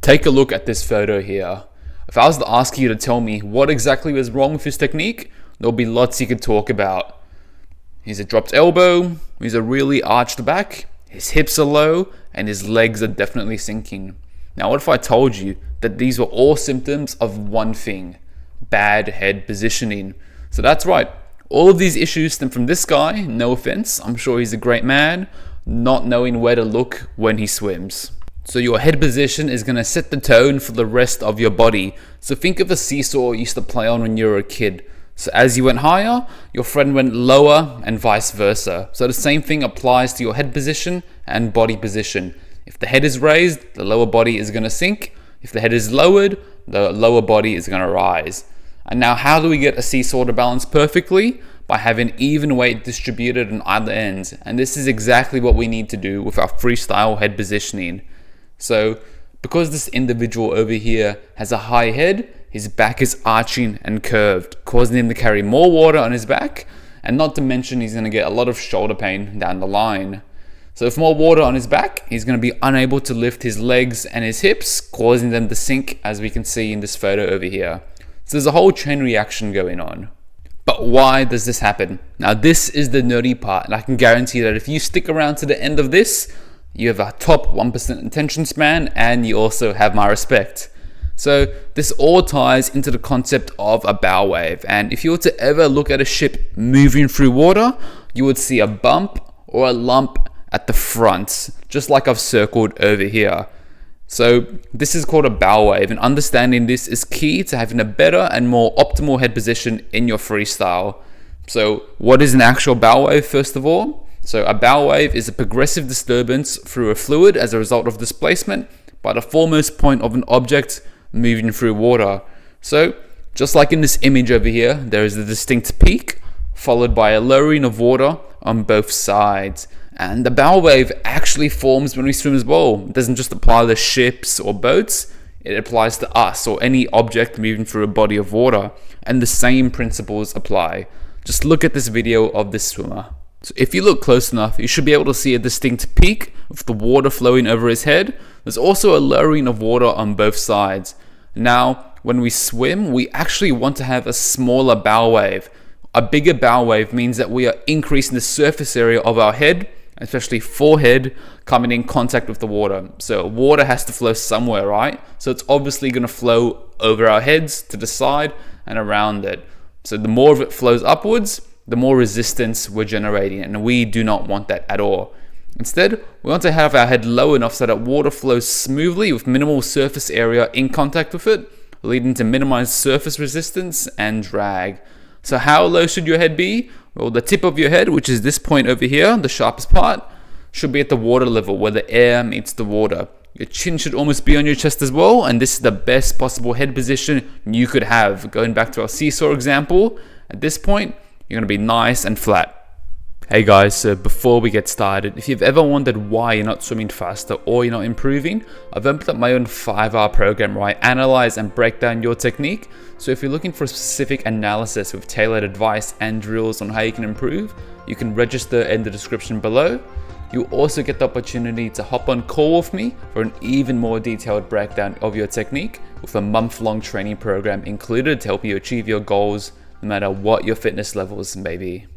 Take a look at this photo here. If I was to ask you to tell me what exactly was wrong with his technique, there'll be lots you could talk about. He's a dropped elbow, he's a really arched back, his hips are low, and his legs are definitely sinking. Now, what if I told you that these were all symptoms of one thing: bad head positioning? So that's right, all of these issues stem from this guy, no offense, I'm sure he's a great man, not knowing where to look when he swims. So your head position is going to set the tone for the rest of your body. So think of a seesaw you used to play on when you were a kid. So as you went higher, your friend went lower and vice versa. So the same thing applies to your head position and body position. If the head is raised, the lower body is going to sink. If the head is lowered, the lower body is going to rise. And now how do we get a seesaw to balance perfectly? By having even weight distributed on either ends. And this is exactly what we need to do with our freestyle head positioning. So because this individual over here has a high head, his back is arching and curved, causing him to carry more water on his back, and not to mention he's going to get a lot of shoulder pain down the line. So with more water on his back, he's going to be unable to lift his legs and his hips, causing them to sink, as we can see in this photo over here. So there's a whole chain reaction going on. But why does this happen? Now this is the nerdy part, and I can guarantee that if you stick around to the end of this, you have a top 1% attention span, and you also have my respect. So this all ties into the concept of a bow wave. And if you were to ever look at a ship moving through water, you would see a bump or a lump at the front, just like I've circled over here. So this is called a bow wave, and understanding this is key to having a better and more optimal head position in your freestyle. So what is an actual bow wave, first of all? So a bow wave is a progressive disturbance through a fluid as a result of displacement by the foremost point of an object moving through water. So just like in this image over here, there is a distinct peak followed by a lowering of water on both sides. And the bow wave actually forms when we swim as well. It doesn't just apply to ships or boats, it applies to us or any object moving through a body of water. And the same principles apply. Just look at this video of this swimmer. So if you look close enough, you should be able to see a distinct peak with the water flowing over his head. There's also a lowering of water on both sides. Now, when we swim, we actually want to have a smaller bow wave. A bigger bow wave means that we are increasing the surface area of our head, especially forehead, coming in contact with the water. So water has to flow somewhere, right? So it's obviously going to flow over our heads, to the side, and around it. So the more of it flows upwards, the more resistance we're generating, and we do not want that at all. Instead, we want to have our head low enough so that water flows smoothly with minimal surface area in contact with it, leading to minimized surface resistance and drag. So how low should your head be? Well, the tip of your head, which is this point over here, the sharpest part, should be at the water level where the air meets the water. Your chin should almost be on your chest as well, and this is the best possible head position you could have. Going back to our seesaw example, at this point, you're going to be nice and flat. Hey guys, so before we get started, if you've ever wondered why you're not swimming faster or you're not improving, I've opened up my own 5-hour program where I analyze and break down your technique. So if you're looking for a specific analysis with tailored advice and drills on how you can improve, you can register in the description below. You'll also get the opportunity to hop on call with me for an even more detailed breakdown of your technique with a month-long training program included to help you achieve your goals no matter what your fitness levels may be.